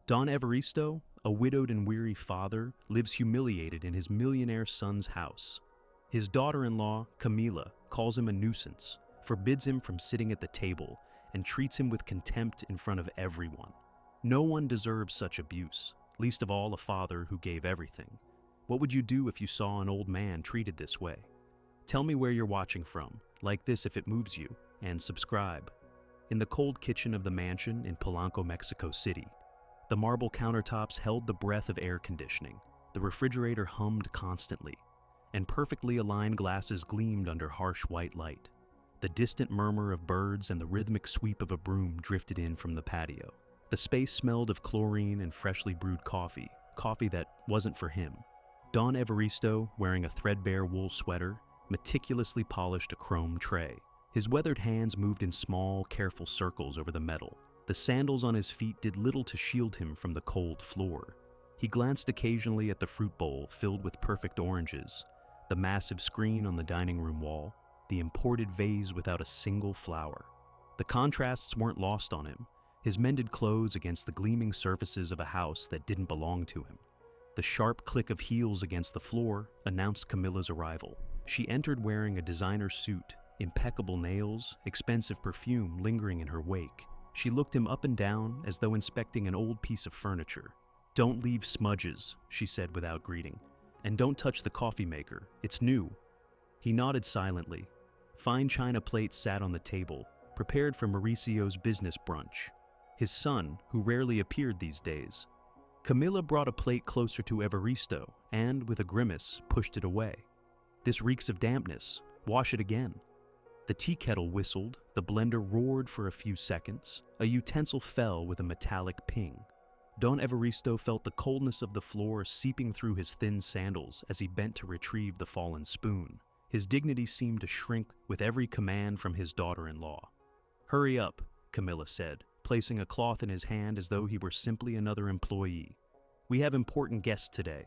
Don Evaristo, a widowed and weary father, lives humiliated in his millionaire son's house. His daughter-in-law, Camila, calls him a nuisance, forbids him from sitting at the table, and treats him with contempt in front of everyone. No one deserves such abuse, least of all a father who gave everything. What would you do if you saw an old man treated this way? Tell me where you're watching from, like this if it moves you, and subscribe. In the cold kitchen of the mansion in Polanco, Mexico City, the marble countertops held the breath of air conditioning, the refrigerator hummed constantly, and perfectly aligned glasses gleamed under harsh white light. The distant murmur of birds and the rhythmic sweep of a broom drifted in from the patio. The space smelled of chlorine and freshly brewed coffee that wasn't for him. Don Evaristo, wearing a threadbare wool sweater, meticulously polished a chrome tray. His weathered hands moved in small, careful circles over the metal. The sandals on his feet did little to shield him from the cold floor. He glanced occasionally at the fruit bowl filled with perfect oranges, the massive screen on the dining room wall, the imported vase without a single flower. The contrasts weren't lost on him, his mended clothes against the gleaming surfaces of a house that didn't belong to him. The sharp click of heels against the floor announced Camilla's arrival. She entered wearing a designer suit, impeccable nails, expensive perfume lingering in her wake. She looked him up and down as though inspecting an old piece of furniture. "Don't leave smudges," she said without greeting. "And don't touch the coffee maker, it's new." He nodded silently. Fine china plates sat on the table, prepared for Mauricio's business brunch. His son, who rarely appeared these days. Camilla brought a plate closer to Evaristo and, with a grimace, pushed it away. "This reeks of dampness. Wash it again." The tea kettle whistled, the blender roared for a few seconds, a utensil fell with a metallic ping. Don Evaristo felt the coldness of the floor seeping through his thin sandals as he bent to retrieve the fallen spoon. His dignity seemed to shrink with every command from his daughter-in-law. "Hurry up," Camilla said, placing a cloth in his hand as though he were simply another employee. "We have important guests today."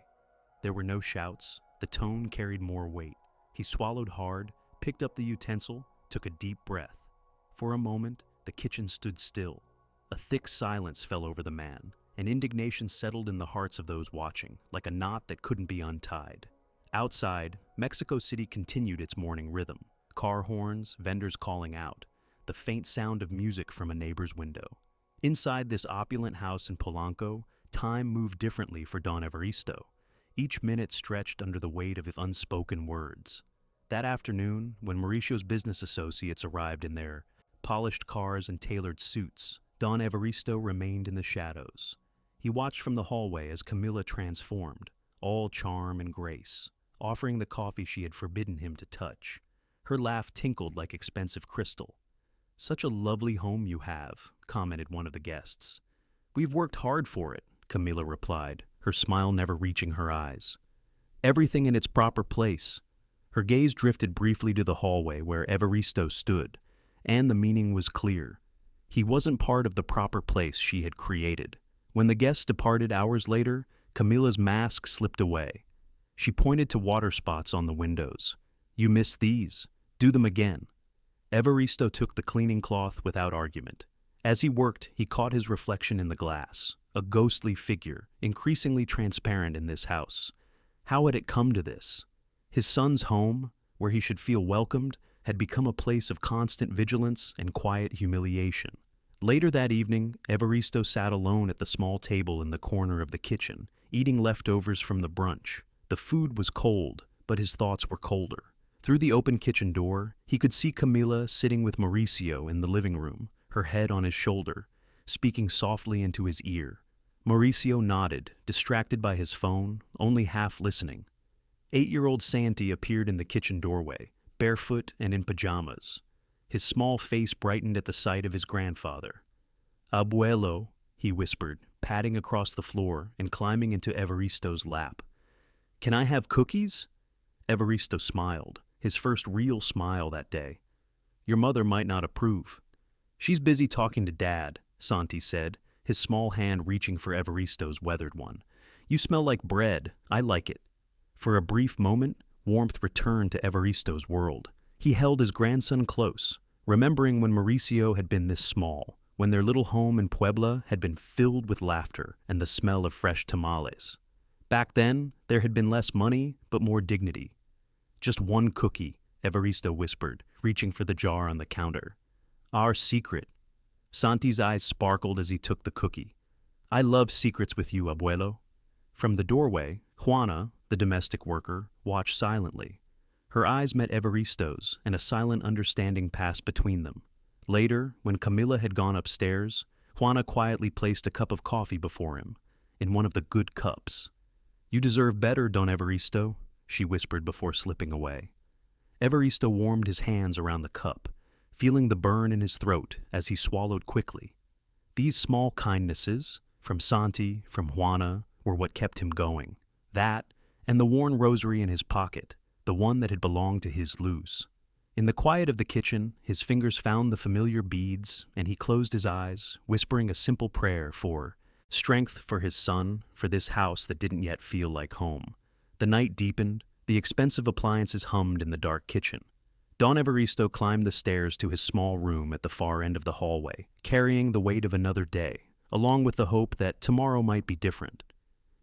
There were no shouts, the tone carried more weight. He swallowed hard, picked up the utensil, took a deep breath. For a moment, the kitchen stood still. A thick silence fell over the man, and indignation settled in the hearts of those watching, like a knot that couldn't be untied. Outside, Mexico City continued its morning rhythm. Car horns, vendors calling out, the faint sound of music from a neighbor's window. Inside this opulent house in Polanco, time moved differently for Don Evaristo. Each minute stretched under the weight of unspoken words. That afternoon, when Mauricio's business associates arrived in their polished cars and tailored suits, Don Evaristo remained in the shadows. He watched from the hallway as Camilla transformed, all charm and grace, offering the coffee she had forbidden him to touch. Her laugh tinkled like expensive crystal. "Such a lovely home you have," commented one of the guests. "We've worked hard for it," Camilla replied, her smile never reaching her eyes. "Everything in its proper place." Her gaze drifted briefly to the hallway where Evaristo stood, and the meaning was clear. He wasn't part of the proper place she had created. When the guests departed hours later, Camilla's mask slipped away. She pointed to water spots on the windows. "You missed these. Do them again." Evaristo took the cleaning cloth without argument. As he worked, he caught his reflection in the glass, a ghostly figure, increasingly transparent in this house. How had it come to this? His son's home, where he should feel welcomed, had become a place of constant vigilance and quiet humiliation. Later that evening, Evaristo sat alone at the small table in the corner of the kitchen, eating leftovers from the brunch. The food was cold, but his thoughts were colder. Through the open kitchen door, he could see Camilla sitting with Mauricio in the living room, her head on his shoulder, speaking softly into his ear. Mauricio nodded, distracted by his phone, only half listening. 8-year-old Santi appeared in the kitchen doorway, barefoot and in pajamas. His small face brightened at the sight of his grandfather. "Abuelo," he whispered, padding across the floor and climbing into Evaristo's lap. "Can I have cookies?" Evaristo smiled, his first real smile that day. "Your mother might not approve." "She's busy talking to Dad," Santi said, his small hand reaching for Evaristo's weathered one. "You smell like bread. I like it." For a brief moment, warmth returned to Evaristo's world. He held his grandson close, remembering when Mauricio had been this small, when their little home in Puebla had been filled with laughter and the smell of fresh tamales. Back then, there had been less money, but more dignity. Just one cookie, Evaristo whispered, reaching for the jar on the counter. Our secret. Santi's eyes sparkled as he took the cookie. I love secrets with you, abuelo. From the doorway, Juana, the domestic worker, watched silently. Her eyes met Evaristo's, and a silent understanding passed between them. Later, when Camila had gone upstairs, Juana quietly placed a cup of coffee before him, in one of the good cups. You deserve better, Don Evaristo, she whispered before slipping away. Evaristo warmed his hands around the cup, feeling the burn in his throat as he swallowed quickly. These small kindnesses, from Santi, from Juana, were what kept him going. That, and the worn rosary in his pocket, the one that had belonged to his Luz. In the quiet of the kitchen, his fingers found the familiar beads, and he closed his eyes, whispering a simple prayer for strength for his son, for this house that didn't yet feel like home. The night deepened, the expensive appliances hummed in the dark kitchen. Don Evaristo climbed the stairs to his small room at the far end of the hallway, carrying the weight of another day, along with the hope that tomorrow might be different.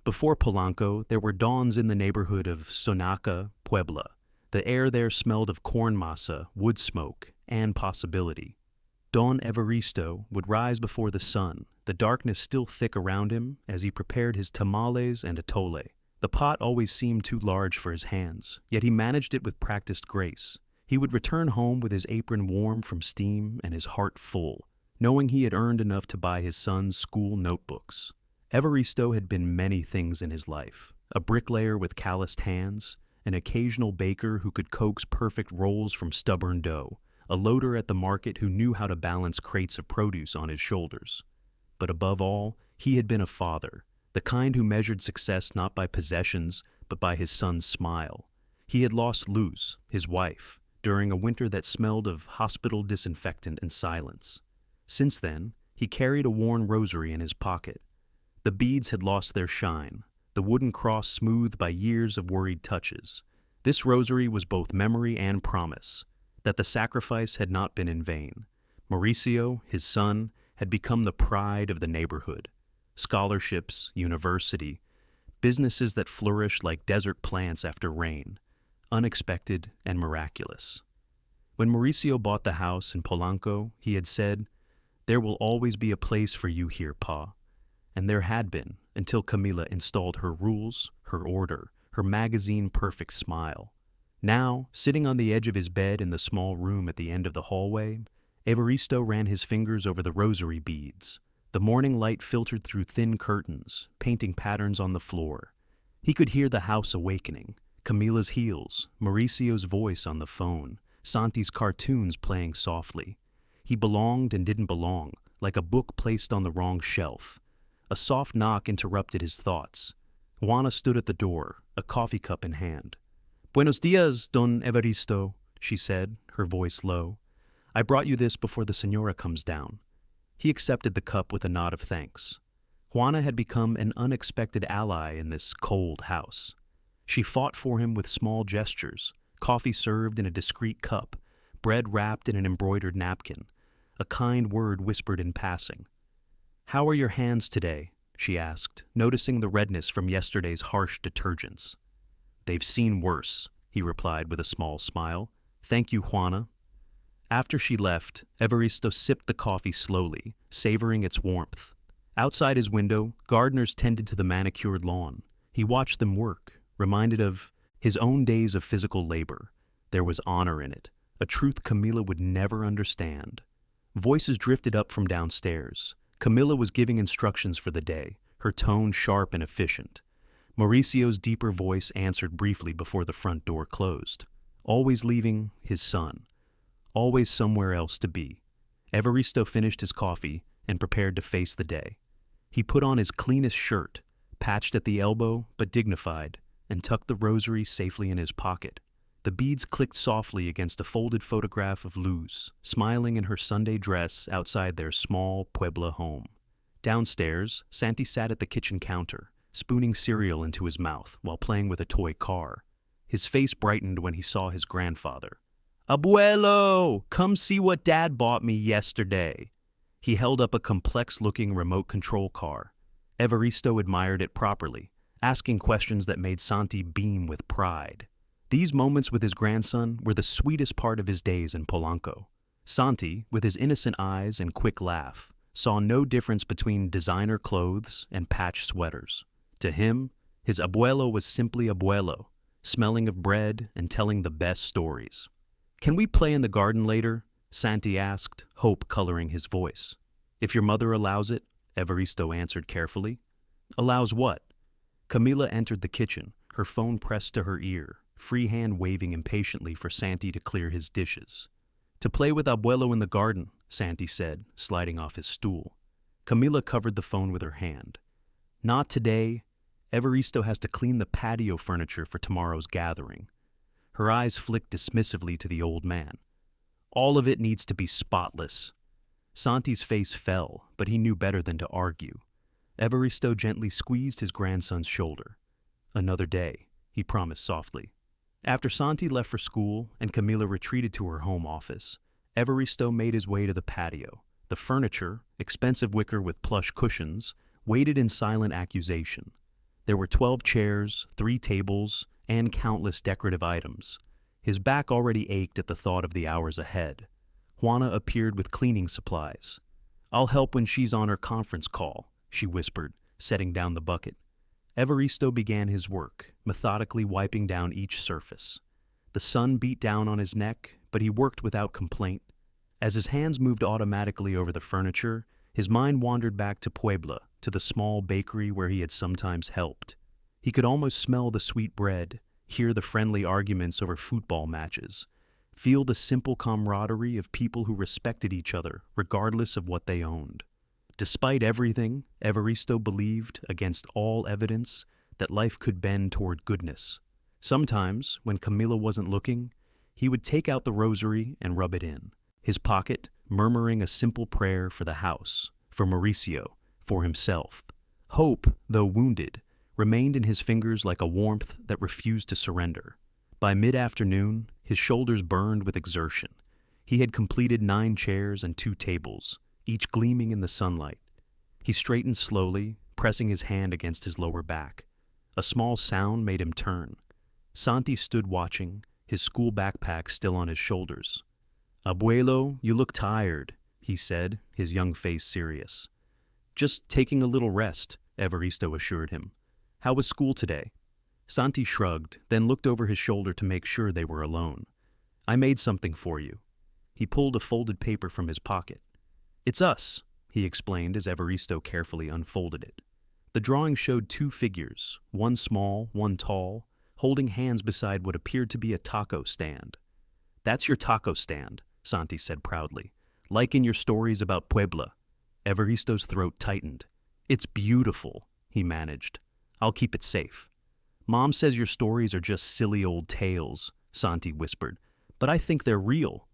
Before Polanco, there were dawns in the neighborhood of Sonaca, Puebla. The air there smelled of corn masa, wood smoke, and possibility. Don Evaristo would rise before the sun, the darkness still thick around him, as he prepared his tamales and atole. The pot always seemed too large for his hands, yet he managed it with practiced grace. He would return home with his apron warm from steam and his heart full, knowing he had earned enough to buy his son's school notebooks. Evaristo had been many things in his life: a bricklayer with calloused hands, an occasional baker who could coax perfect rolls from stubborn dough, a loader at the market who knew how to balance crates of produce on his shoulders. But above all, he had been a father, the kind who measured success not by possessions, but by his son's smile. He had lost Luz, his wife, during a winter that smelled of hospital disinfectant and silence. Since then, he carried a worn rosary in his pocket. The beads had lost their shine, the wooden cross smoothed by years of worried touches. This rosary was both memory and promise, that the sacrifice had not been in vain. Mauricio, his son, had become the pride of the neighborhood. Scholarships, university, businesses that flourished like desert plants after rain, unexpected and miraculous. When Mauricio bought the house in Polanco, he had said, "There will always be a place for you here, Pa." And there had been, until Camila installed her rules, her order, her magazine-perfect smile. Now, sitting on the edge of his bed in the small room at the end of the hallway, Evaristo ran his fingers over the rosary beads. The morning light filtered through thin curtains, painting patterns on the floor. He could hear the house awakening, Camila's heels, Mauricio's voice on the phone, Santi's cartoons playing softly. He belonged and didn't belong, like a book placed on the wrong shelf. A soft knock interrupted his thoughts. Juana stood at the door, a coffee cup in hand. "Buenos dias, Don Evaristo," she said, her voice low. "I brought you this before the señora comes down." He accepted the cup with a nod of thanks. Juana had become an unexpected ally in this cold house. She fought for him with small gestures, coffee served in a discreet cup, bread wrapped in an embroidered napkin, a kind word whispered in passing. "How are your hands today?" she asked, noticing the redness from yesterday's harsh detergents. "They've seen worse," he replied with a small smile. "Thank you, Juana." After she left, Evaristo sipped the coffee slowly, savoring its warmth. Outside his window, gardeners tended to the manicured lawn. He watched them work, reminded of his own days of physical labor. There was honor in it, a truth Camila would never understand. Voices drifted up from downstairs. Camila was giving instructions for the day, her tone sharp and efficient. Mauricio's deeper voice answered briefly before the front door closed. Always leaving his son. Always somewhere else to be. Evaristo finished his coffee and prepared to face the day. He put on his cleanest shirt, patched at the elbow but dignified, and tucked the rosary safely in his pocket. The beads clicked softly against a folded photograph of Luz, smiling in her Sunday dress outside their small Puebla home. Downstairs, Santi sat at the kitchen counter, spooning cereal into his mouth while playing with a toy car. His face brightened when he saw his grandfather. "Abuelo, come see what Dad bought me yesterday." He held up a complex-looking remote control car. Evaristo admired it properly, asking questions that made Santi beam with pride. These moments with his grandson were the sweetest part of his days in Polanco. Santi, with his innocent eyes and quick laugh, saw no difference between designer clothes and patch sweaters. To him, his abuelo was simply abuelo, smelling of bread and telling the best stories. "Can we play in the garden later?" Santi asked, hope coloring his voice. "If your mother allows it," Evaristo answered carefully. "Allows what?" Camila entered the kitchen, her phone pressed to her ear, free hand waving impatiently for Santi to clear his dishes. "To play with abuelo in the garden," Santi said, sliding off his stool. Camila covered the phone with her hand. "Not today. Evaristo has to clean the patio furniture for tomorrow's gathering." Her eyes flicked dismissively to the old man. "All of it needs to be spotless." Santi's face fell, but he knew better than to argue. Evaristo gently squeezed his grandson's shoulder. "Another day," he promised softly. After Santi left for school and Camila retreated to her home office, Evaristo made his way to the patio. The furniture, expensive wicker with plush cushions, waited in silent accusation. There were 12 chairs, 3 tables, and countless decorative items. His back already ached at the thought of the hours ahead. Juana appeared with cleaning supplies. "I'll help when she's on her conference call," she whispered, setting down the bucket. Evaristo began his work, methodically wiping down each surface. The sun beat down on his neck, but he worked without complaint. As his hands moved automatically over the furniture, his mind wandered back to Puebla, to the small bakery where he had sometimes helped. He could almost smell the sweet bread, hear the friendly arguments over football matches, feel the simple camaraderie of people who respected each other regardless of what they owned. Despite everything, Evaristo believed, against all evidence, that life could bend toward goodness. Sometimes, when Camila wasn't looking, he would take out the rosary and rub it in his pocket, murmuring a simple prayer for the house, for Mauricio, for himself. Hope, though wounded, remained in his fingers like a warmth that refused to surrender. By mid-afternoon, his shoulders burned with exertion. He had completed 9 chairs and 2 tables, each gleaming in the sunlight. He straightened slowly, pressing his hand against his lower back. A small sound made him turn. Santi stood watching, his school backpack still on his shoulders. "Abuelo, you look tired," he said, his young face serious. "Just taking a little rest," Evaristo assured him. "How was school today?" Santi shrugged, then looked over his shoulder to make sure they were alone. "I made something for you." He pulled a folded paper from his pocket. "It's us," he explained as Evaristo carefully unfolded it. The drawing showed 2 figures, one small, one tall, holding hands beside what appeared to be a taco stand. "That's your taco stand," Santi said proudly. "Like in your stories about Puebla." Evaristo's throat tightened. "It's beautiful," he managed. "I'll keep it safe." "Mom says your stories are just silly old tales," Santi whispered. "But I think they're real."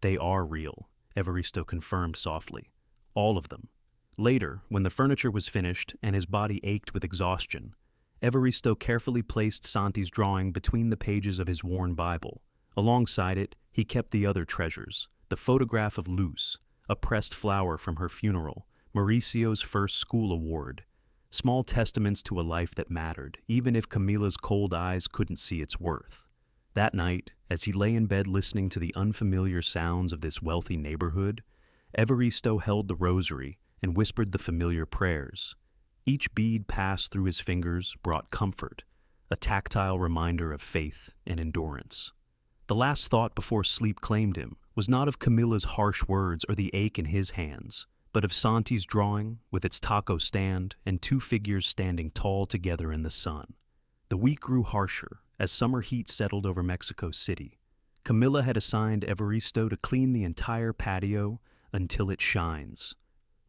"They are real," Evaristo confirmed softly. "All of them." Later, when the furniture was finished and his body ached with exhaustion, Evaristo carefully placed Santi's drawing between the pages of his worn Bible. Alongside it, he kept the other treasures, the photograph of Luz, a pressed flower from her funeral, Mauricio's first school award, small testaments to a life that mattered, even if Camila's cold eyes couldn't see its worth. That night, as he lay in bed listening to the unfamiliar sounds of this wealthy neighborhood, Evaristo held the rosary and whispered the familiar prayers. Each bead passed through his fingers brought comfort, a tactile reminder of faith and endurance. The last thought before sleep claimed him was not of Camila's harsh words or the ache in his hands, but of Santi's drawing with its taco stand and 2 figures standing tall together in the sun. The week grew harsher as summer heat settled over Mexico City. Camila had assigned Evaristo to clean the entire patio until it shines.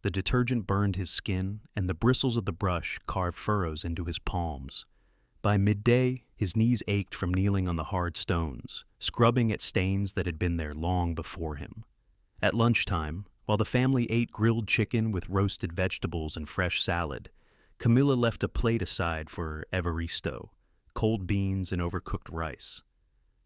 The detergent burned his skin, and the bristles of the brush carved furrows into his palms. By midday, his knees ached from kneeling on the hard stones, scrubbing at stains that had been there long before him. At lunchtime, while the family ate grilled chicken with roasted vegetables and fresh salad, Camila left a plate aside for Evaristo, cold beans and overcooked rice.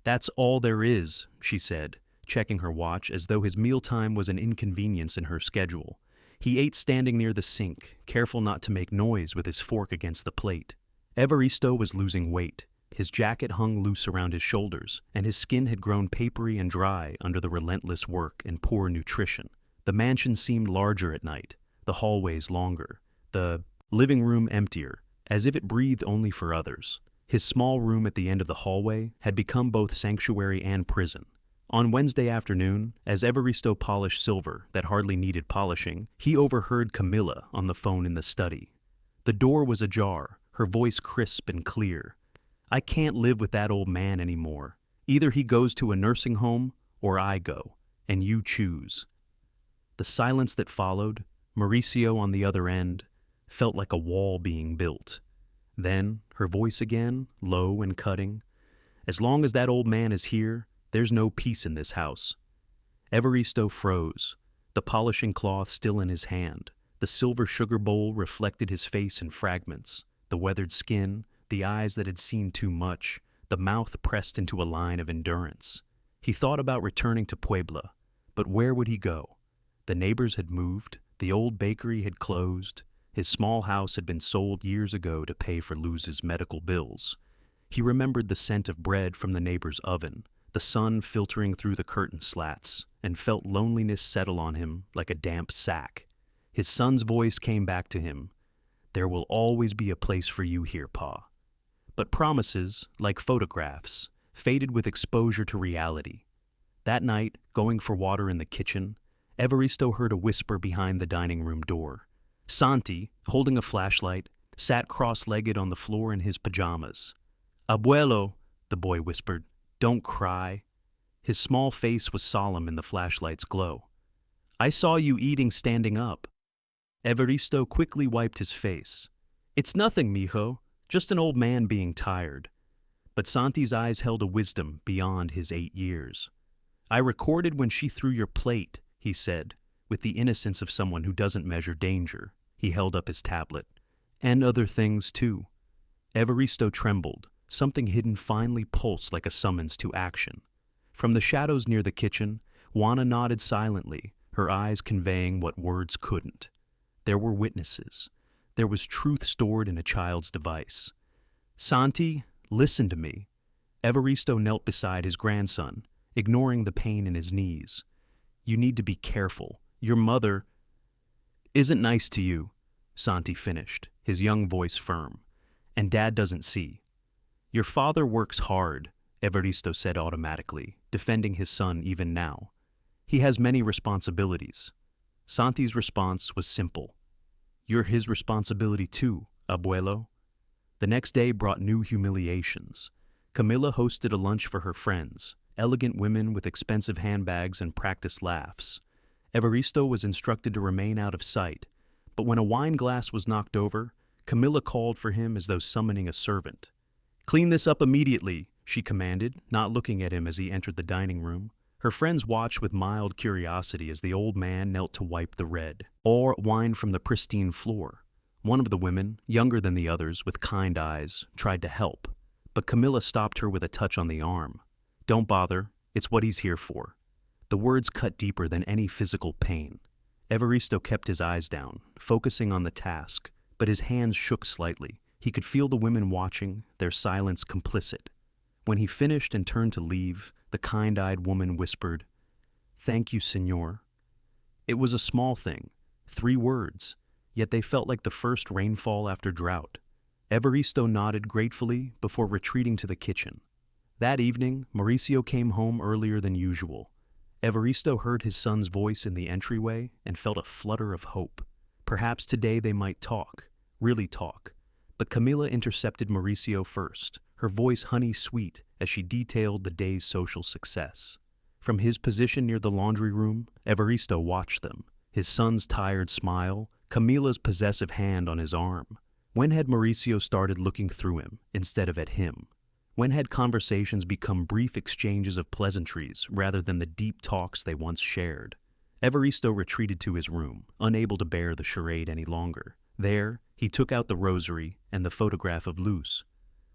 "That's all there is," she said, checking her watch as though his mealtime was an inconvenience in her schedule. He ate standing near the sink, careful not to make noise with his fork against the plate. Evaristo was losing weight. His jacket hung loose around his shoulders, and his skin had grown papery and dry under the relentless work and poor nutrition. The mansion seemed larger at night, the hallways longer, the living room emptier, as if it breathed only for others. His small room at the end of the hallway had become both sanctuary and prison. On Wednesday afternoon, as Evaristo polished silver that hardly needed polishing, he overheard Camilla on the phone in the study. The door was ajar, her voice crisp and clear. "I can't live with that old man anymore. Either he goes to a nursing home, or I go, and you choose." The silence that followed, Mauricio on the other end, felt like a wall being built. Then, her voice again, low and cutting. "As long as that old man is here, there's no peace in this house." Evaristo froze, the polishing cloth still in his hand. The silver sugar bowl reflected his face in fragments, the weathered skin, the eyes that had seen too much, the mouth pressed into a line of endurance. He thought about returning to Puebla, but where would he go? The neighbors had moved, the old bakery had closed, his small house had been sold years ago to pay for Luz's medical bills. He remembered the scent of bread from the neighbor's oven, the sun filtering through the curtain slats, and felt loneliness settle on him like a damp sack. His son's voice came back to him. "There will always be a place for you here, Pa." But promises, like photographs, faded with exposure to reality. That night, going for water in the kitchen, Evaristo heard a whisper behind the dining room door. Santi, holding a flashlight, sat cross-legged on the floor in his pajamas. "Abuelo," the boy whispered, "don't cry." His small face was solemn in the flashlight's glow. "I saw you eating standing up." Evaristo quickly wiped his face. "It's nothing, mijo, just an old man being tired." But Santi's eyes held a wisdom beyond his 8 years. "I recorded when she threw your plate," he said, with the innocence of someone who doesn't measure danger. He held up his tablet. "And other things, too." Evaristo trembled. Something hidden finally pulsed like a summons to action. From the shadows near the kitchen, Juana nodded silently, her eyes conveying what words couldn't. There were witnesses. There was truth stored in a child's device. "Santi, listen to me." Evaristo knelt beside his grandson, ignoring the pain in his knees. "You need to be careful. Your mother isn't nice to you," Santi finished, his young voice firm. "And Dad doesn't see." "Your father works hard," Evaristo said automatically, defending his son even now. "He has many responsibilities." Santi's response was simple. "You're his responsibility too, abuelo." The next day brought new humiliations. Camilla hosted a lunch for her friends, elegant women with expensive handbags and practiced laughs. Evaristo was instructed to remain out of sight, but when a wine glass was knocked over, Camilla called for him as though summoning a servant. "Clean this up immediately," she commanded, not looking at him as he entered the dining room. Her friends watched with mild curiosity as the old man knelt to wipe the red or wine from the pristine floor. One of the women, younger than the others, with kind eyes, tried to help, but Camilla stopped her with a touch on the arm. "Don't bother, it's what he's here for." The words cut deeper than any physical pain. Evaristo kept his eyes down, focusing on the task, but his hands shook slightly. He could feel the women watching, their silence complicit. When he finished and turned to leave, the kind-eyed woman whispered, "Thank you, Señor." It was a small thing, 3 words, yet they felt like the first rainfall after drought. Evaristo nodded gratefully before retreating to the kitchen. That evening, Mauricio came home earlier than usual. Evaristo heard his son's voice in the entryway and felt a flutter of hope. Perhaps today they might talk, really talk. But Camilla intercepted Mauricio first, her voice honey-sweet as she detailed the day's social success. From his position near the laundry room, Evaristo watched them, his son's tired smile, Camilla's possessive hand on his arm. When had Mauricio started looking through him instead of at him? When had conversations become brief exchanges of pleasantries rather than the deep talks they once shared? Evaristo retreated to his room, unable to bear the charade any longer. There, he took out the rosary and the photograph of Luz.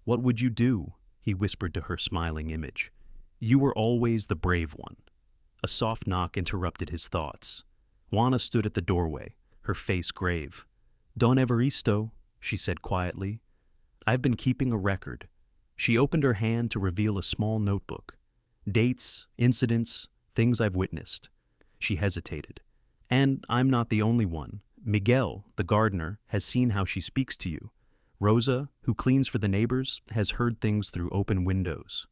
"What would you do?" he whispered to her smiling image. "You were always the brave one." A soft knock interrupted his thoughts. Juana stood at the doorway, her face grave. Don Evaristo, she said quietly, I've been keeping a record. She opened her hand to reveal a small notebook. Dates, incidents, things I've witnessed. She hesitated. And I'm not the only one. Miguel, the gardener, has seen how she speaks to you. Rosa, who cleans for the neighbors, has heard things through open windows.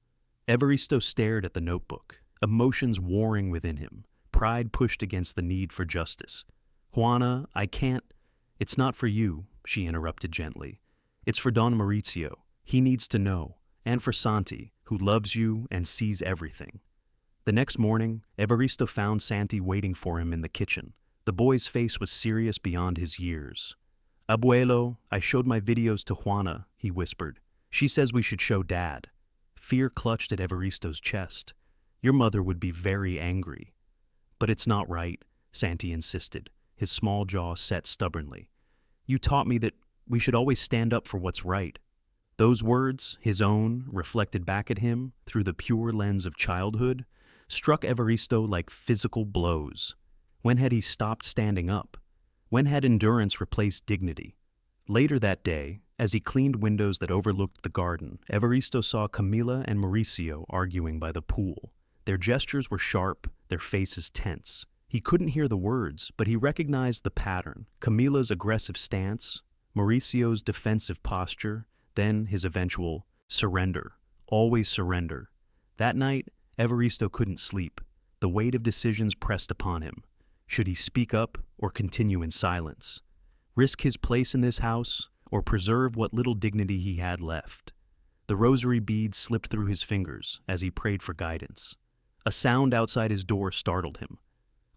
Evaristo stared at the notebook, emotions warring within him, pride pushed against the need for justice. Juana, I can't. It's not for you, she interrupted gently. It's for Don Maurizio. He needs to know. And for Santi, who loves you and sees everything. The next morning, Evaristo found Santi waiting for him in the kitchen. The boy's face was serious beyond his years. Abuelo, I showed my videos to Juana, he whispered. She says we should show Dad. Fear clutched at Evaristo's chest. Your mother would be very angry. But it's not right, Santi insisted, his small jaw set stubbornly. You taught me that we should always stand up for what's right. Those words, his own, reflected back at him through the pure lens of childhood, struck Evaristo like physical blows. When had he stopped standing up? When had endurance replaced dignity? Later that day, as he cleaned windows that overlooked the garden, Evaristo saw Camila and Mauricio arguing by the pool. Their gestures were sharp, their faces tense. He couldn't hear the words, but he recognized the pattern. Camila's aggressive stance, Mauricio's defensive posture, then his eventual surrender. Always surrender. That night, Evaristo couldn't sleep. The weight of decisions pressed upon him. Should he speak up or continue in silence? Risk his place in this house or preserve what little dignity he had left? The rosary beads slipped through his fingers as he prayed for guidance. A sound outside his door startled him.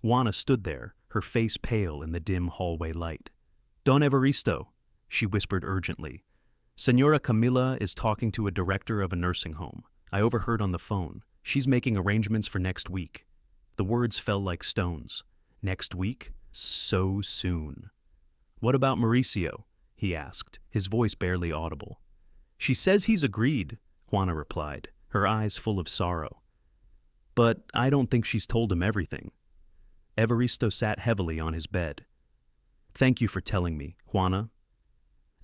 Juana stood there, her face pale in the dim hallway light. Don Evaristo, she whispered urgently. Senora Camila is talking to a director of a nursing home. I overheard on the phone. She's making arrangements for next week. The words fell like stones. Next week? So soon. What about Mauricio? He asked, his voice barely audible. She says he's agreed, Juana replied, her eyes full of sorrow. But I don't think she's told him everything. Evaristo sat heavily on his bed. Thank you for telling me, Juana.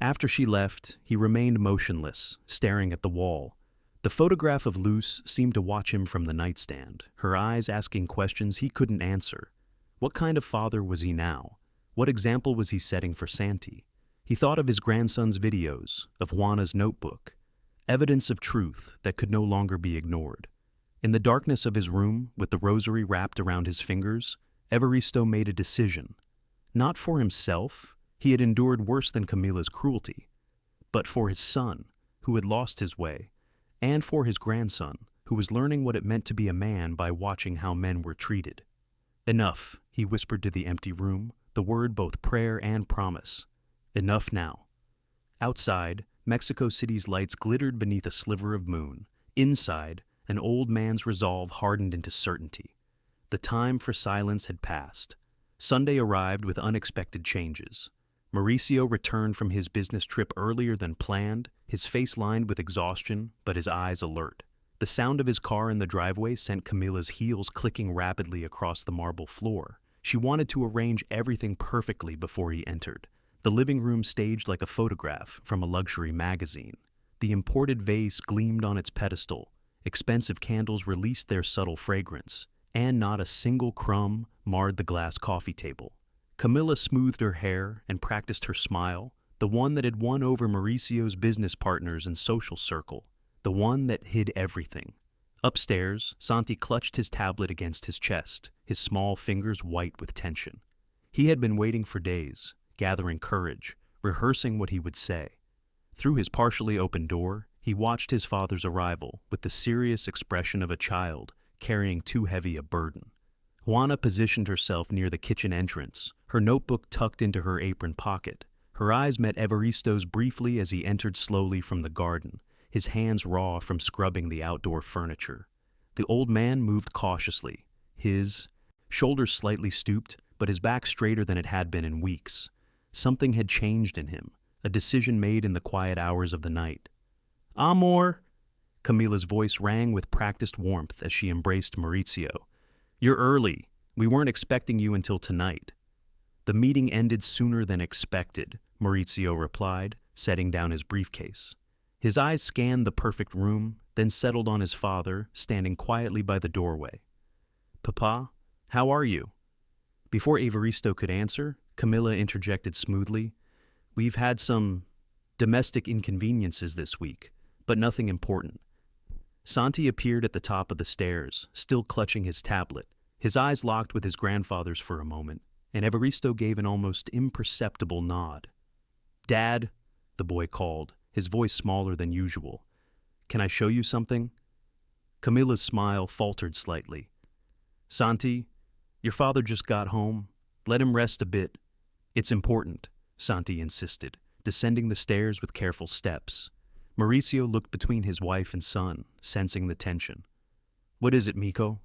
After she left, he remained motionless, staring at the wall. The photograph of Luz seemed to watch him from the nightstand, her eyes asking questions he couldn't answer. What kind of father was he now? What example was he setting for Santi? He thought of his grandson's videos, of Juana's notebook, evidence of truth that could no longer be ignored. In the darkness of his room, with the rosary wrapped around his fingers, Evaristo made a decision. Not for himself, he had endured worse than Camila's cruelty, but for his son, who had lost his way, and for his grandson, who was learning what it meant to be a man by watching how men were treated. Enough, he whispered to the empty room, the word both prayer and promise. Enough now. Outside, Mexico City's lights glittered beneath a sliver of moon. Inside, an old man's resolve hardened into certainty. The time for silence had passed. Sunday arrived with unexpected changes. Mauricio returned from his business trip earlier than planned, his face lined with exhaustion, but his eyes alert. The sound of his car in the driveway sent Camila's heels clicking rapidly across the marble floor. She wanted to arrange everything perfectly before he entered. The living room staged like a photograph from a luxury magazine. The imported vase gleamed on its pedestal. Expensive candles released their subtle fragrance, and not a single crumb marred the glass coffee table. Camila smoothed her hair and practiced her smile, the one that had won over Mauricio's business partners and social circle, the one that hid everything. Upstairs, Santi clutched his tablet against his chest, his small fingers white with tension. He had been waiting for days, gathering courage, rehearsing what he would say. Through his partially open door, he watched his father's arrival with the serious expression of a child carrying too heavy a burden. Juana positioned herself near the kitchen entrance, her notebook tucked into her apron pocket. Her eyes met Evaristo's briefly as he entered slowly from the garden, his hands raw from scrubbing the outdoor furniture. The old man moved cautiously, his shoulders slightly stooped, but his back straighter than it had been in weeks. Something had changed in him, a decision made in the quiet hours of the night. Amor! Camila's voice rang with practiced warmth as she embraced Mauricio. You're early. We weren't expecting you until tonight. The meeting ended sooner than expected, Maurizio replied, setting down his briefcase. His eyes scanned the perfect room, then settled on his father, standing quietly by the doorway. "Papa, how are you?" Before Evaristo could answer, Camilla interjected smoothly. "We've had some domestic inconveniences this week, but nothing important." Santi appeared at the top of the stairs, still clutching his tablet. His eyes locked with his grandfather's for a moment, and Evaristo gave an almost imperceptible nod. "Dad," the boy called, his voice smaller than usual. "Can I show you something?" Camilla's smile faltered slightly. "Santi, your father just got home. Let him rest a bit." "It's important," Santi insisted, descending the stairs with careful steps. Maurizio looked between his wife and son, sensing the tension. "What is it, Miko?"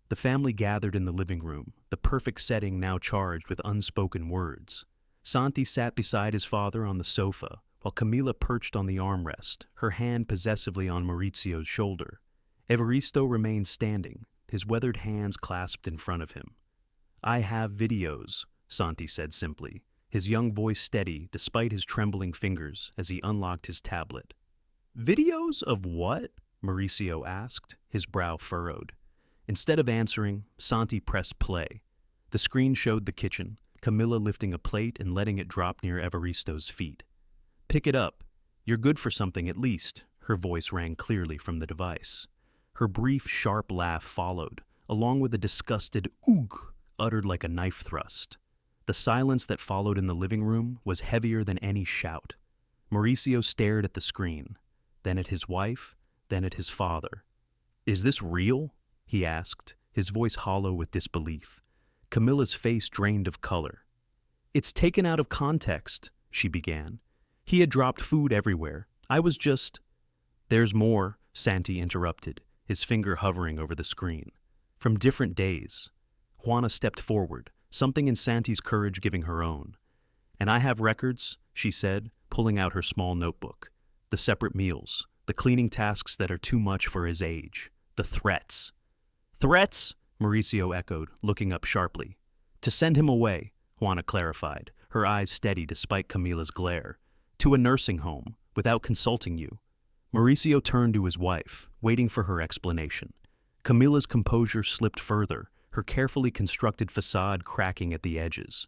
The family gathered in the living room, the perfect setting now charged with unspoken words. Santi sat beside his father on the sofa, while Camilla perched on the armrest, her hand possessively on Maurizio's shoulder. Evaristo remained standing, his weathered hands clasped in front of him. "I have videos," Santi said simply, his young voice steady despite his trembling fingers as he unlocked his tablet. "Videos of what?" Maurizio asked, his brow furrowed. Instead of answering, Santi pressed play. The screen showed the kitchen, Camilla lifting a plate and letting it drop near Evaristo's feet. "Pick it up. You're good for something at least," her voice rang clearly from the device. Her brief, sharp laugh followed, along with a disgusted "oog" uttered like a knife thrust. The silence that followed in the living room was heavier than any shout. Maurizio stared at the screen, then at his wife, then at his father. "Is this real?" he asked, his voice hollow with disbelief. Camilla's face drained of color. "It's taken out of context," she began. "He had dropped food everywhere. I was just—" "There's more," Santi interrupted, his finger hovering over the screen. "From different days." Juana stepped forward, something in Santi's courage giving her own. "And I have records," she said, pulling out her small notebook. "The separate meals, the cleaning tasks that are too much for his age, the threats." "Threats?" Maurizio echoed, looking up sharply. "To send him away," Juana clarified, her eyes steady despite Camilla's glare. "To a nursing home, without consulting you." Maurizio turned to his wife, waiting for her explanation. Camilla's composure slipped further, her carefully constructed facade cracking at the edges.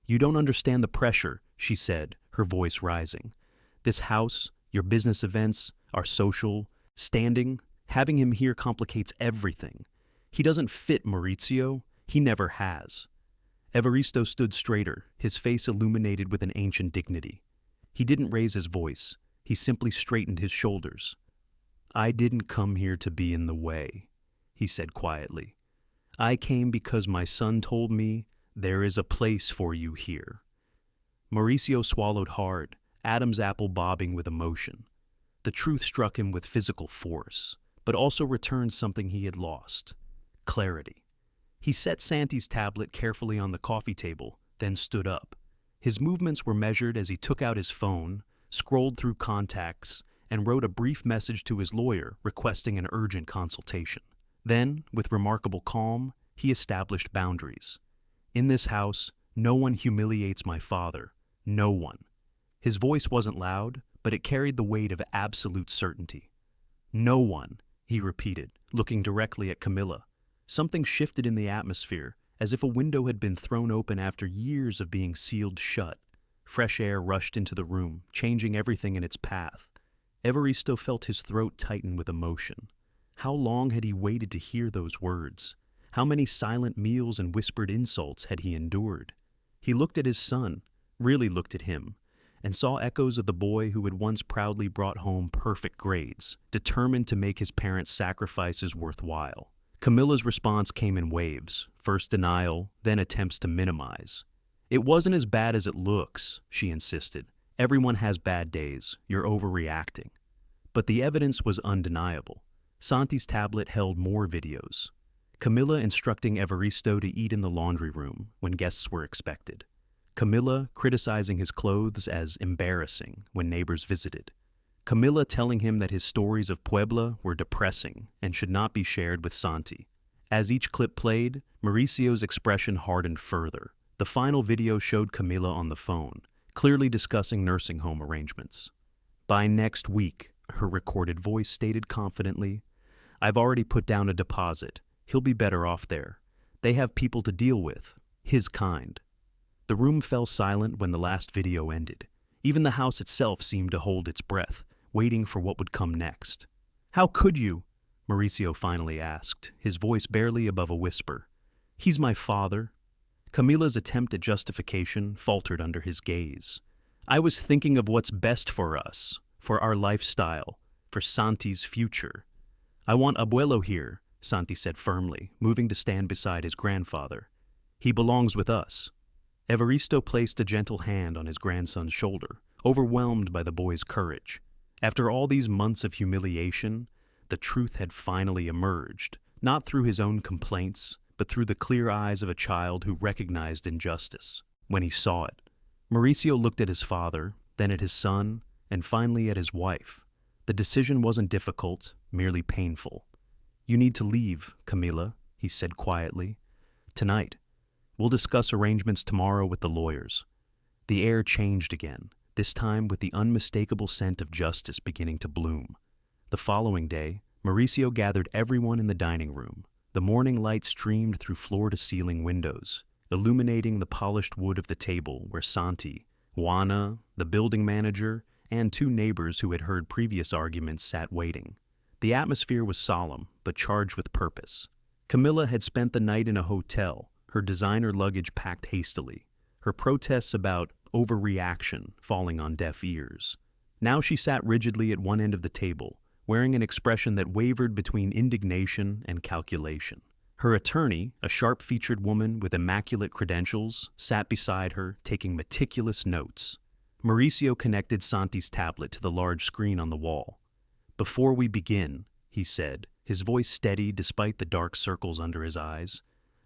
"You don't understand the pressure," she said, her voice rising. "This house, your business events, our social standing, having him here complicates everything. He doesn't fit Maurizio. He never has." Evaristo stood straighter, his face illuminated with an ancient dignity. He didn't raise his voice. He simply straightened his shoulders. "I didn't come here to be in the way," he said quietly. "I came because my son told me there is a place for you here." Maurizio swallowed hard, Adam's apple bobbing with emotion. The truth struck him with physical force, but also returned something he had lost: clarity. He set Santi's tablet carefully on the coffee table, then stood up. His movements were measured as he took out his phone, scrolled through contacts, and wrote a brief message to his lawyer requesting an urgent consultation. Then, with remarkable calm, he established boundaries. "In this house, no one humiliates my father. No one." His voice wasn't loud, but it carried the weight of absolute certainty. "No one," he repeated, looking directly at Camilla. Something shifted in the atmosphere, as if a window had been thrown open after years of being sealed shut. Fresh air rushed into the room, changing everything in its path. Evaristo felt his throat tighten with emotion. How long had he waited to hear those words? How many silent meals and whispered insults had he endured? He looked at his son, really looked at him, and saw echoes of the boy who had once proudly brought home perfect grades, determined to make his parents' sacrifices worthwhile. Camilla's response came in waves, first denial, then attempts to minimize. "It wasn't as bad as it looks," she insisted. "Everyone has bad days. You're overreacting." But the evidence was undeniable. Santi's tablet held more videos. Camilla instructing Evaristo to eat in the laundry room when guests were expected. Camilla criticizing his clothes as embarrassing when neighbors visited. Camilla telling him that his stories of Puebla were depressing and should not be shared with Santi. As each clip played, Mauricio's expression hardened further, The final video showed Camila on the phone, clearly discussing nursing home arrangements. By next week, her recorded voice stated confidently, I've already put down a deposit. He'll be better off there. They have people to deal with, his kind. The room fell silent when the last video ended. Even the house itself seemed to hold its breath, waiting for what would come next. How could you? Mauricio finally asked, his voice barely above a whisper. He's my father. Camila's attempt at justification faltered under his gaze. I was thinking of what's best for us, for our lifestyle, for Santi's future. I want Abuelo here, Santi said firmly, moving to stand beside his grandfather. He belongs with us. Evaristo placed a gentle hand on his grandson's shoulder, overwhelmed by the boy's courage. After all these months of humiliation, the truth had finally emerged, not through his own complaints, but through the clear eyes of a child who recognized injustice. When he saw it, Mauricio looked at his father, then at his son, and finally at his wife. The decision wasn't difficult, merely painful. You need to leave, Camila, he said quietly. Tonight. We'll discuss arrangements tomorrow with the lawyers. The air changed again, this time with the unmistakable scent of justice beginning to bloom. The following day, Mauricio gathered everyone in the dining room. The morning light streamed through floor-to-ceiling windows, illuminating the polished wood of the table where Santi, Juana, the building manager, and two neighbors who had heard previous arguments sat waiting. The atmosphere was solemn, but charged with purpose. Camila had spent the night in a hotel, her designer luggage packed hastily, her protests about overreaction falling on deaf ears. Now she sat rigidly at one end of the table, wearing an expression that wavered between indignation and calculation. Her attorney, a sharp-featured woman with immaculate credentials, sat beside her, taking meticulous notes. Mauricio connected Santi's tablet to the large screen on the wall. Before we begin, he said, his voice steady despite the dark circles under his eyes,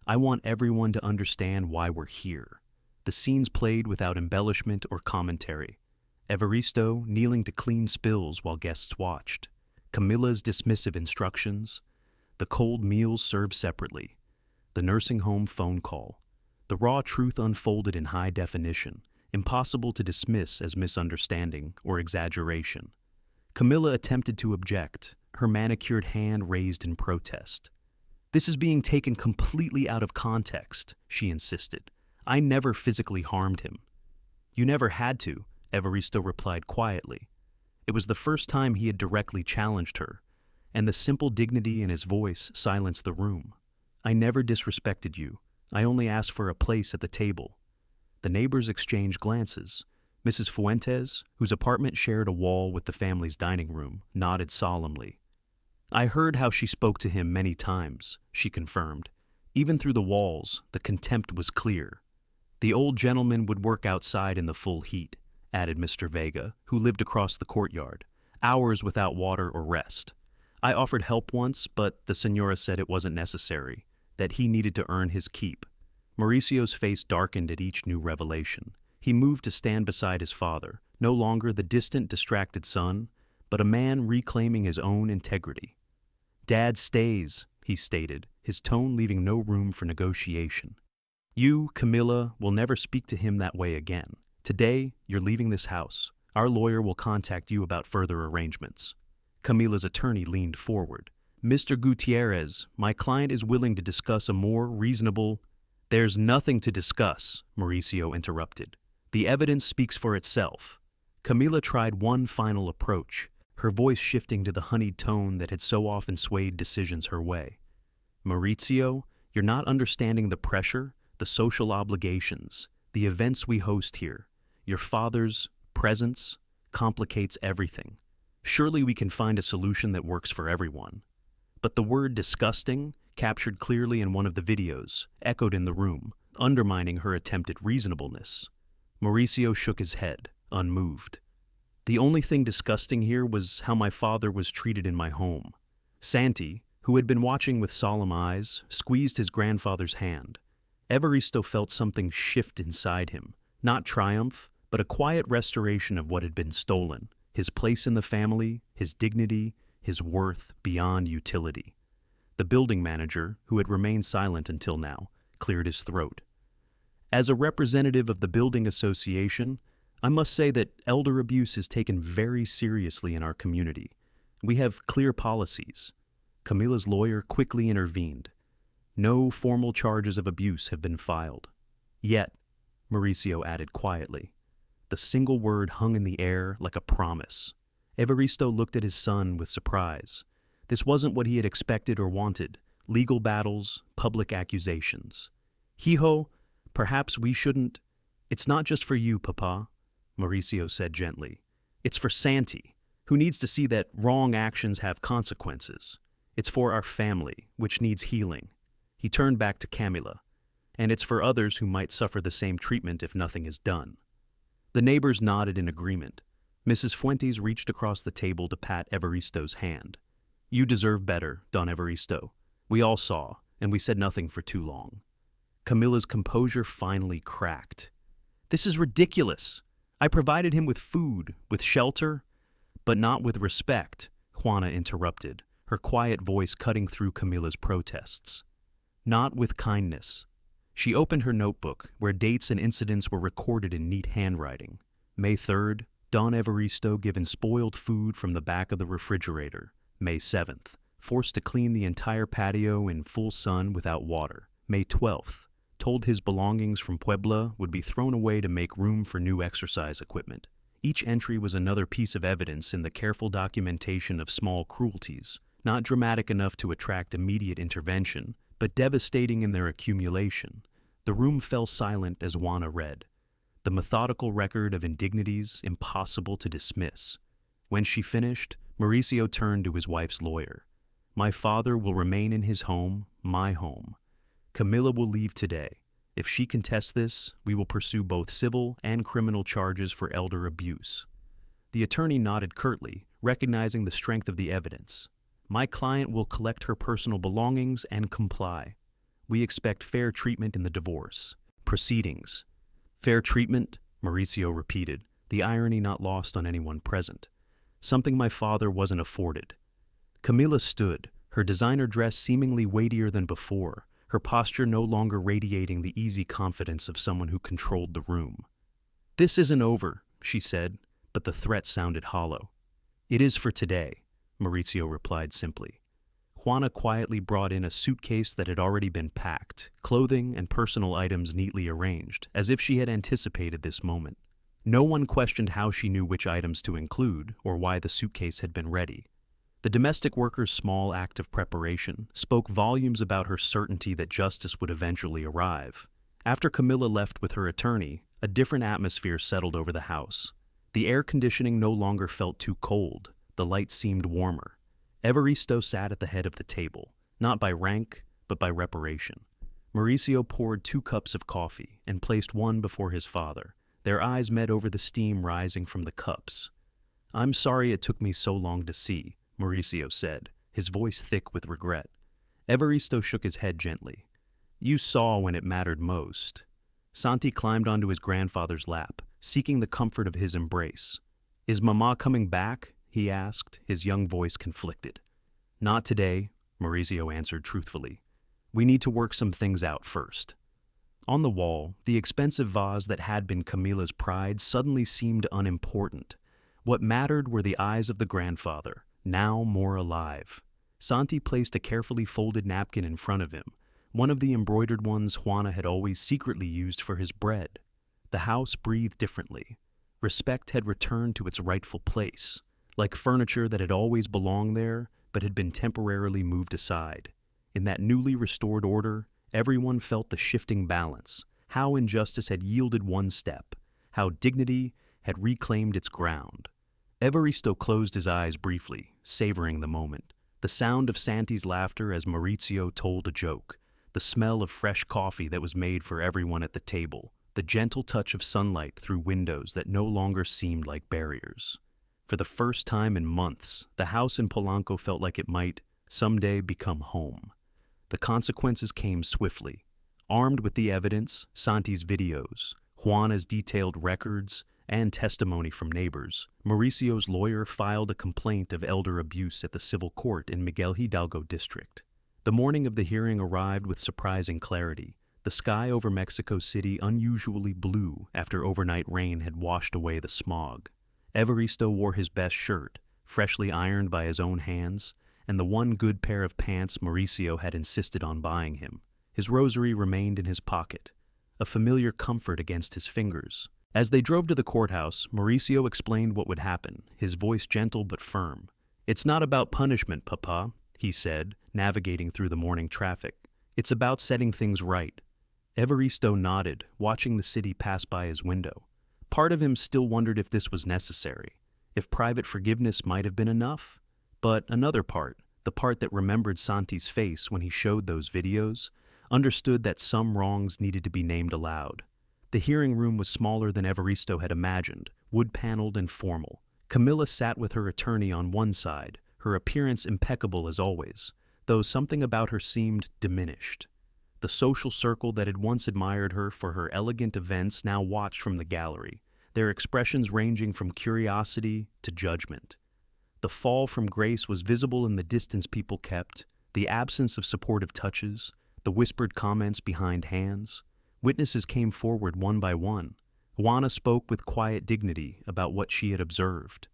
I want everyone to understand why we're here. The scenes played without embellishment or commentary. Evaristo kneeling to clean spills while guests watched. Camila's dismissive instructions. The cold meals served separately. The nursing home phone call. The raw truth unfolded in high definition, impossible to dismiss as misunderstanding or exaggeration. Camila attempted to object, her manicured hand raised in protest. This is being taken completely out of context, she insisted. I never physically harmed him. You never had to, Evaristo replied quietly. It was the first time he had directly challenged her, and the simple dignity in his voice silenced the room. I never disrespected you. I only asked for a place at the table. The neighbors exchanged glances. Mrs. Fuentes, whose apartment shared a wall with the family's dining room, nodded solemnly. I heard how she spoke to him many times, she confirmed. Even through the walls, the contempt was clear. The old gentleman would work outside in the full heat, added Mr. Vega, who lived across the courtyard, hours without water or rest. I offered help once, but the senora said it wasn't necessary, that he needed to earn his keep. Mauricio's face darkened at each new revelation. He moved to stand beside his father, no longer the distant, distracted son, but a man reclaiming his own integrity. Dad stays, he stated, his tone leaving no room for negotiation. You, Camila, will never speak to him that way again. Today, you're leaving this house. Our lawyer will contact you about further arrangements. Camila's attorney leaned forward. Mr. Gutierrez, my client is willing to discuss a more reasonable— There's nothing to discuss, Mauricio interrupted. The evidence speaks for itself. Camila tried one final approach, her voice shifting to the honeyed tone that had so often swayed decisions her way. Mauricio, you're not understanding the pressure, the social obligations, the events we host here. Your father's presence complicates everything. Surely we can find a solution that works for everyone. But the word disgusting, captured clearly in one of the videos, echoed in the room, undermining her attempted reasonableness. Mauricio shook his head, unmoved. The only thing disgusting here was how my father was treated in my home. Santi, who had been watching with solemn eyes, squeezed his grandfather's hand. Evaristo felt something shift inside him, not triumph, but a quiet restoration of what had been stolen, his place in the family, his dignity, his worth beyond utility. The building manager, who had remained silent until now, cleared his throat. As a representative of the building association, I must say that elder abuse is taken very seriously in our community. We have clear policies. Camila's lawyer quickly intervened. No formal charges of abuse have been filed. Yet, Mauricio added quietly, the single word hung in the air like a promise. Evaristo looked at his son with surprise. This wasn't what he had expected or wanted. Legal battles, public accusations. Hijo, perhaps we shouldn't. It's not just for you, Papa, Mauricio said gently. It's for Santi, who needs to see that wrong actions have consequences. It's for our family, which needs healing. He turned back to Camila. And it's for others who might suffer the same treatment if nothing is done. The neighbors nodded in agreement. Mrs. Fuentes reached across the table to pat Evaristo's hand. You deserve better, Don Evaristo. We all saw, and we said nothing for too long. Camila's composure finally cracked. This is ridiculous. I provided him with food, with shelter, but not with respect, Juana interrupted, her quiet voice cutting through Camila's protests. Not with kindness. She opened her notebook, where dates and incidents were recorded in neat handwriting. May 3rd, Don Evaristo given spoiled food from the back of the refrigerator. May 7th, forced to clean the entire patio in full sun without water. May 12th, told his belongings from Puebla would be thrown away to make room for new exercise equipment. Each entry was another piece of evidence in the careful documentation of small cruelties, not dramatic enough to attract immediate intervention, but devastating in their accumulation. The room fell silent as Juana read, the methodical record of indignities impossible to dismiss. When she finished, Mauricio turned to his wife's lawyer. My father will remain in his home, my home. Camila will leave today. If she contests this, we will pursue both civil and criminal charges for elder abuse. The attorney nodded curtly, recognizing the strength of the evidence. My client will collect her personal belongings and comply. We expect fair treatment in the divorce proceedings. Fair treatment, Mauricio repeated, the irony not lost on anyone present. Something my father wasn't afforded. Camila stood, her designer dress seemingly weightier than before, her posture no longer radiating the easy confidence of someone who controlled the room. This isn't over, she said, but the threat sounded hollow. It is for today, Mauricio replied simply. Juana quietly brought in a suitcase that had already been packed, clothing and personal items neatly arranged, as if she had anticipated this moment. No one questioned how she knew which items to include or why the suitcase had been ready. The domestic worker's small act of preparation spoke volumes about her certainty that justice would eventually arrive. After Camila left with her attorney, a different atmosphere settled over the house. The air conditioning no longer felt too cold. The light seemed warmer. Evaristo sat at the head of the table, not by rank, but by reparation. Mauricio poured 2 cups of coffee and placed one before his father. Their eyes met over the steam rising from the cups. I'm sorry it took me so long to see, Mauricio said, his voice thick with regret. Evaristo shook his head gently. You saw when it mattered most. Santi climbed onto his grandfather's lap, seeking the comfort of his embrace. Is Mama coming back? He asked, his young voice conflicted. Not today, Mauricio answered truthfully. We need to work some things out first. On the wall, the expensive vase that had been Camila's pride suddenly seemed unimportant. What mattered were the eyes of the grandfather, now more alive. Santi placed a carefully folded napkin in front of him, one of the embroidered ones Juana had always secretly used for his bread. The house breathed differently. Respect had returned to its rightful place, like furniture that had always belonged there but had been temporarily moved aside. In that newly restored order, everyone felt the shifting balance, how injustice had yielded one step, how dignity had reclaimed its ground. Evaristo closed his eyes briefly, savoring the moment. The sound of Santi's laughter as Mauricio told a joke, the smell of fresh coffee that was made for everyone at the table, the gentle touch of sunlight through windows that no longer seemed like barriers. For the first time in months, the house in Polanco felt like it might, someday, become home. The consequences came swiftly. Armed with the evidence, Santi's videos, Juana's detailed records, and testimony from neighbors, Mauricio's lawyer filed a complaint of elder abuse at the civil court in Miguel Hidalgo district. The morning of the hearing arrived with surprising clarity. The The sky over Mexico City unusually blue after overnight rain had washed away the smog. Evaristo wore his best shirt, freshly ironed by his own hands, and the one good pair of pants Mauricio had insisted on buying him. His rosary remained in his pocket, a familiar comfort against his fingers. As they drove to the courthouse, Mauricio explained what would happen, his voice gentle but firm. "It's not about punishment, Papa," he said, navigating through the morning traffic. "It's about setting things right." Evaristo nodded, watching the city pass by his window. Part of him still wondered if this was necessary, if private forgiveness might have been enough. But another part, the part that remembered Santi's face when he showed those videos, understood that some wrongs needed to be named aloud. The hearing room was smaller than Evaristo had imagined, wood-paneled and formal. Camilla sat with her attorney on one side, her appearance impeccable as always, though something about her seemed diminished. The social circle that had once admired her for her elegant events now watched from the gallery, their expressions ranging from curiosity to judgment. The fall from grace was visible in the distance people kept, the absence of supportive touches, the whispered comments behind hands. Witnesses came forward one by one. Juana spoke with quiet dignity about what she had observed.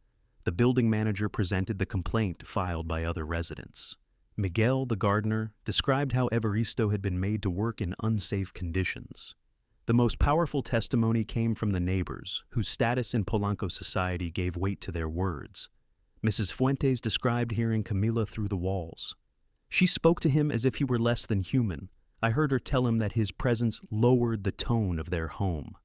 The building manager presented the complaint filed by other residents. Miguel, the gardener, described how Evaristo had been made to work in unsafe conditions. The most powerful testimony came from the neighbors, whose status in Polanco society gave weight to their words. Mrs. Fuentes described hearing Camila through the walls. "She spoke to him as if he were less than human. I heard her tell him that his presence lowered the tone of their home."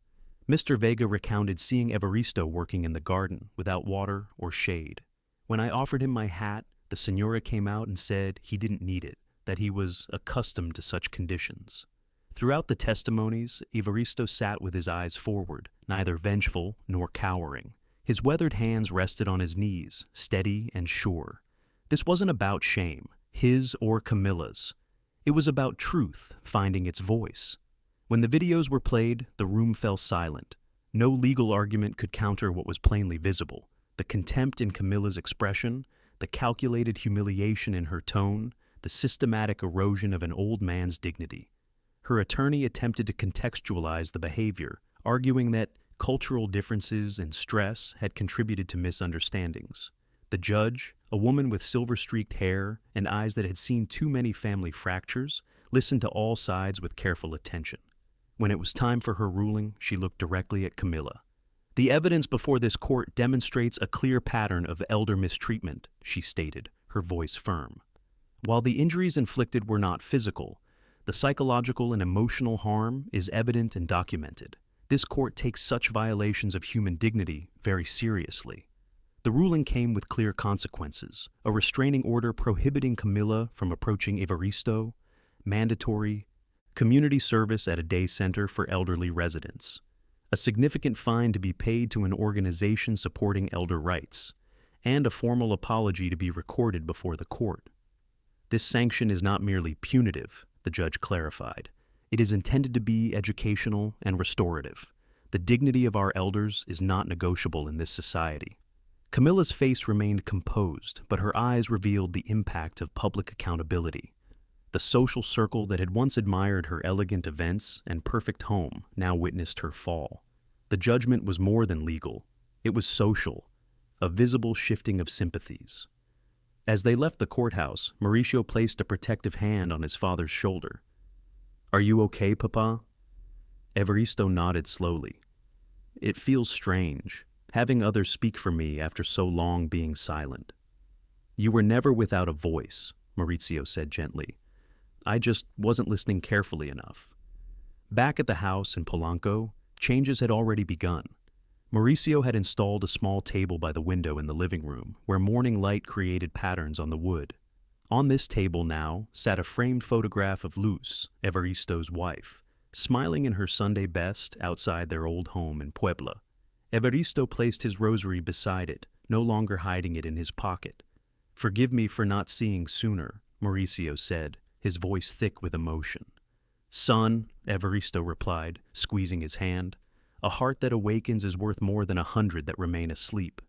Mr. Vega recounted seeing Evaristo working in the garden without water or shade. "When I offered him my hat, the señora came out and said he didn't need it, that he was accustomed to such conditions." Throughout the testimonies, Evaristo sat with his eyes forward, neither vengeful nor cowering. His weathered hands rested on his knees, steady and sure. This wasn't about shame, his or Camilla's. It was about truth finding its voice. When the videos were played, the room fell silent. No legal argument could counter what was plainly visible: the contempt in Camilla's expression, the calculated humiliation in her tone, the systematic erosion of an old man's dignity. Her attorney attempted to contextualize the behavior, arguing that cultural differences and stress had contributed to misunderstandings. The judge, a woman with silver-streaked hair and eyes that had seen too many family fractures, listened to all sides with careful attention. When it was time for her ruling, she looked directly at Camilla. "The evidence before this court demonstrates a clear pattern of elder mistreatment," she stated, her voice firm. "While the injuries inflicted were not physical, the psychological and emotional harm is evident and documented. This court takes such violations of human dignity very seriously." The ruling came with clear consequences: a restraining order prohibiting Camilla from approaching Evaristo, mandatory community service at a day center for elderly residents, a significant fine to be paid to an organization supporting elder rights, and a formal apology to be recorded before the court. "This sanction is not merely punitive," the judge clarified. "It is intended to be educational and restorative. The dignity of our elders is not negotiable in this society." Camilla's face remained composed, but her eyes revealed the impact of public accountability. The social circle that had once admired her elegant events and perfect home now witnessed her fall. The judgment was more than legal. It was social, a visible shifting of sympathies. As they left the courthouse, Mauricio placed a protective hand on his father's shoulder. "Are you okay, Papa?" Evaristo nodded slowly. "It feels strange, having others speak for me after so long being silent." "You were never without a voice," Mauricio said gently. "I just wasn't listening carefully enough." Back at the house in Polanco, changes had already begun. Mauricio had installed a small table by the window in the living room, where morning light created patterns on the wood. On this table now sat a framed photograph of Luz, Evaristo's wife, smiling in her Sunday best outside their old home in Puebla. Evaristo placed his rosary beside it, no longer hiding it in his pocket. "Forgive me for not seeing sooner," Mauricio said, his voice thick with emotion. "Son," Evaristo replied, squeezing his hand, "a heart that awakens is worth more than 100 that remain asleep."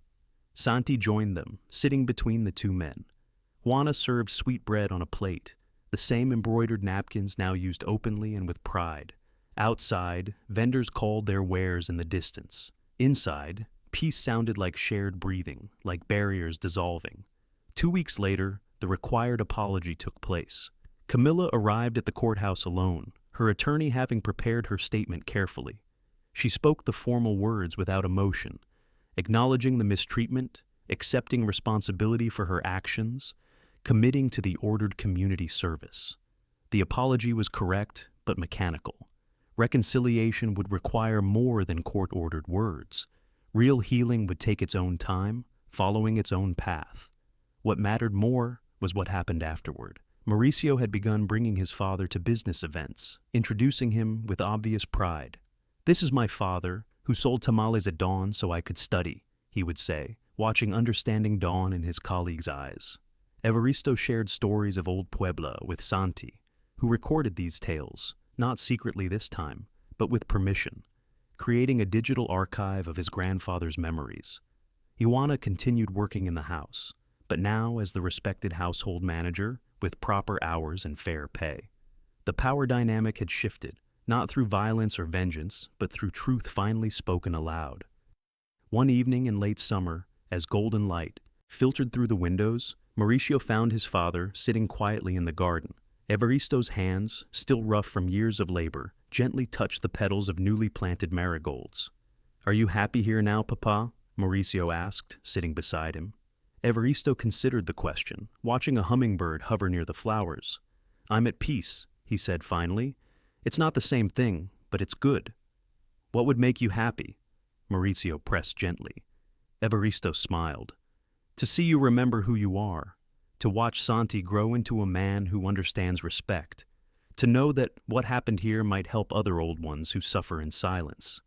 Santi joined them, sitting between the two men. Juana served sweet bread on a plate. The same embroidered napkins now used openly and with pride. Outside, vendors called their wares in the distance. Inside, peace sounded like shared breathing, like barriers dissolving. 2 weeks later, the required apology took place. Camilla arrived at the courthouse alone, her attorney having prepared her statement carefully. She spoke the formal words without emotion, acknowledging the mistreatment, accepting responsibility for her actions, committing to the ordered community service. The apology was correct but mechanical. Reconciliation would require more than court-ordered words. Real healing would take its own time, following its own path. What mattered more was what happened afterward. Mauricio had begun bringing his father to business events, introducing him with obvious pride. "This is my father, who sold tamales at dawn so I could study," he would say, watching understanding dawn in his colleagues' eyes. Evaristo shared stories of old Puebla with Santi, who recorded these tales, not secretly this time, but with permission, creating a digital archive of his grandfather's memories. Ioana continued working in the house, but now as the respected household manager with proper hours and fair pay. The power dynamic had shifted, not through violence or vengeance, but through truth finally spoken aloud. One evening in late summer, as golden light filtered through the windows, Mauricio found his father sitting quietly in the garden. Evaristo's hands, still rough from years of labor, gently touched the petals of newly planted marigolds. "Are you happy here now, Papa?" Mauricio asked, sitting beside him. Evaristo considered the question, watching a hummingbird hover near the flowers. "I'm at peace," he said finally. "It's not the same thing, but it's good." "What would make you happy?" Mauricio pressed gently. Evaristo smiled. "To see you remember who you are. To watch Santi grow into a man who understands respect. To know that what happened here might help other old ones who suffer in silence."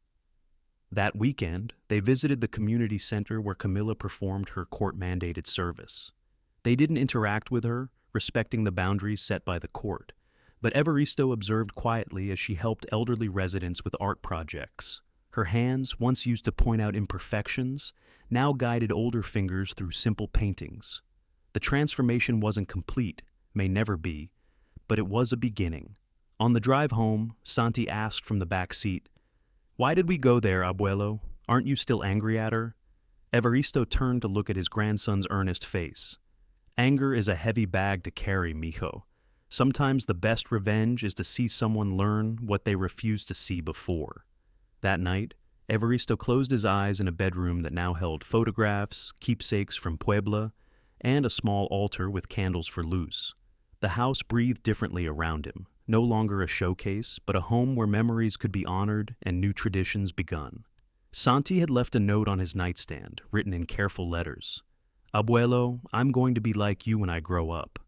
That weekend, they visited the community center where Camilla performed her court-mandated service. They didn't interact with her, respecting the boundaries set by the court, but Evaristo observed quietly as she helped elderly residents with art projects. Her hands, once used to point out imperfections, now guided older fingers through simple paintings. The transformation wasn't complete, may never be, but it was a beginning. On the drive home, Santi asked from the back seat, "Why did we go there, Abuelo? Aren't you still angry at her?" Evaristo turned to look at his grandson's earnest face. "Anger is a heavy bag to carry, mijo. Sometimes the best revenge is to see someone learn what they refused to see before." That night, Evaristo closed his eyes in a bedroom that now held photographs, keepsakes from Puebla, and a small altar with candles for Luz. The house breathed differently around him, no longer a showcase, but a home where memories could be honored and new traditions begun. Santi had left a note on his nightstand, written in careful letters. "Abuelo, I'm going to be like you when I grow up."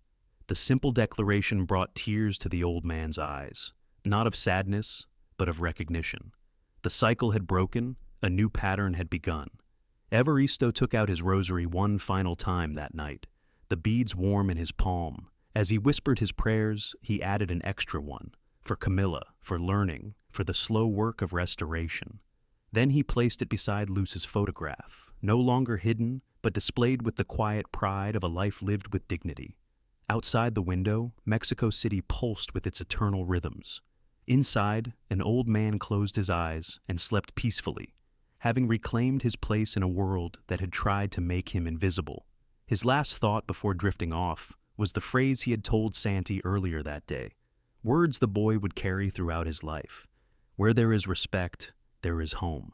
The simple declaration brought tears to the old man's eyes, not of sadness, but of recognition. The cycle had broken, a new pattern had begun. Evaristo took out his rosary one final time that night, the beads warm in his palm. As he whispered his prayers, he added an extra one, for Camilla, for learning, for the slow work of restoration. Then he placed it beside Luz's photograph, no longer hidden, but displayed with the quiet pride of a life lived with dignity. Outside the window, Mexico City pulsed with its eternal rhythms. Inside, an old man closed his eyes and slept peacefully, having reclaimed his place in a world that had tried to make him invisible. His last thought before drifting off was the phrase he had told Santi earlier that day, words the boy would carry throughout his life. "Where there is respect, there is home."